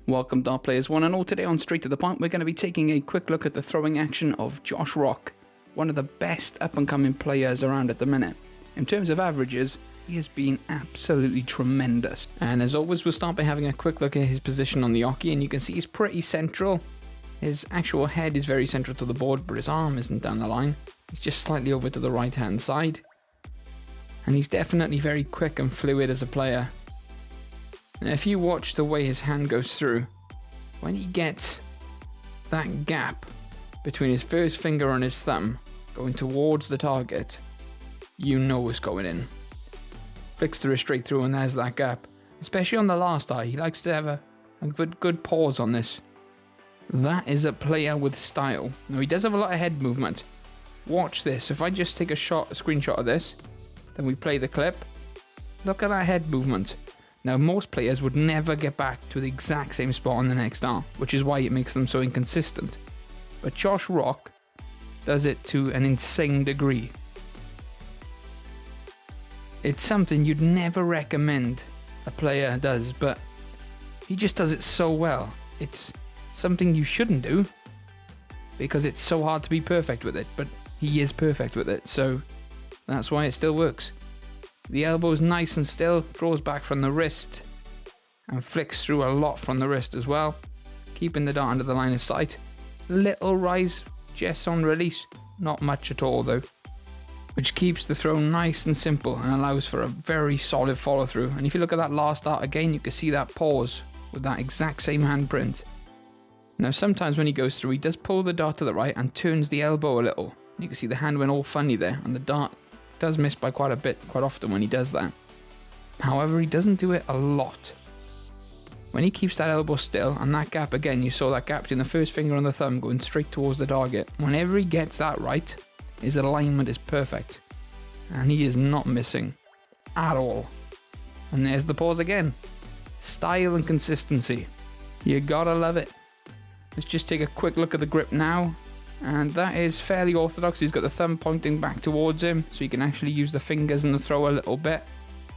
Welcome dart players one and all. Today on Straight to the Point we're going to be taking a quick look at the throwing action of Josh Rock, one of the best up and coming players around at the minute. In terms of averages, he has been absolutely tremendous. And as always, we'll start by having a quick look at his position on the hockey, and you can see he's pretty central. His actual head is very central to the board, but his arm isn't down the line. He's just slightly over to the right hand side. And he's definitely very quick and fluid as a player. Now, if you watch the way his hand goes through, when he gets that gap between his first finger and his thumb going towards the target, you know it's going in. Flicks the wrist straight through and there's that gap. Especially on the last eye, he likes to have a good pause on this. That is a player with style. Now he does have a lot of head movement. Watch this. If I just take a screenshot of this, then we play the clip. Look at that head movement. Now, most players would never get back to the exact same spot on the next arm, which is why it makes them so inconsistent. But Josh Rock does it to an insane degree. It's something you'd never recommend a player does, but he just does it so well. It's something you shouldn't do because it's so hard to be perfect with it, but he is perfect with it, so that's why it still works. The elbow is nice and still, draws back from the wrist, and flicks through a lot from the wrist as well, keeping the dart under the line of sight. Little rise just on release, not much at all though, which keeps the throw nice and simple and allows for a very solid follow through. And if you look at that last dart again, you can see that pause with that exact same handprint. Now sometimes when he goes through, he does pull the dart to the right and turns the elbow a little. You can see the hand went all funny there, and the dart does miss by quite a bit, quite often when he does that. However, he doesn't do it a lot. When he keeps that elbow still, and that gap again, you saw that gap between the first finger and the thumb going straight towards the target. Whenever he gets that right, his alignment is perfect. And he is not missing at all. And there's the pause again. Style and consistency. You gotta love it. Let's just take a quick look at the grip now. And that is fairly orthodox. He's got the thumb pointing back towards him, so he can actually use the fingers and the throw a little bit.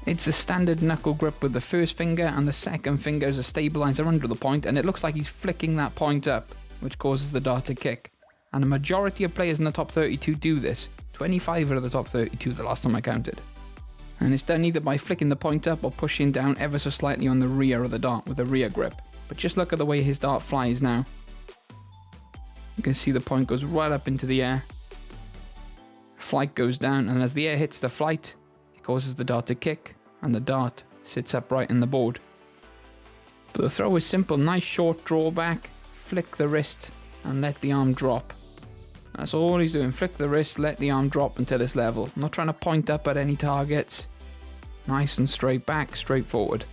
It's a standard knuckle grip with the first finger, and the second finger is a stabilizer under the point, and it looks like he's flicking that point up, which causes the dart to kick. And the majority of players in the top 32 do this. 25 out of the top 32 the last time I counted. And it's done either by flicking the point up or pushing down ever so slightly on the rear of the dart with a rear grip. But just look at the way his dart flies now. You can see the point goes right up into the air. Flight goes down, and as the air hits the flight, it causes the dart to kick, and the dart sits upright in the board. But the throw is simple. Nice short draw back, flick the wrist, and let the arm drop. That's all he's doing. Flick the wrist, let the arm drop until it's level. I'm not trying to point up at any targets. Nice and straight back, straight forward.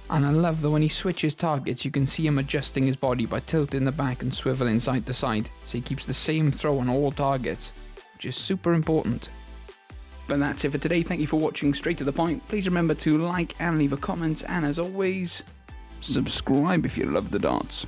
And I love that when he switches targets, you can see him adjusting his body by tilting the back and swiveling side to side, so he keeps the same throw on all targets, which is super important. But that's it for today. Thank you for watching Straight to the Point. Please remember to like and leave a comment, and as always, subscribe if you love the darts.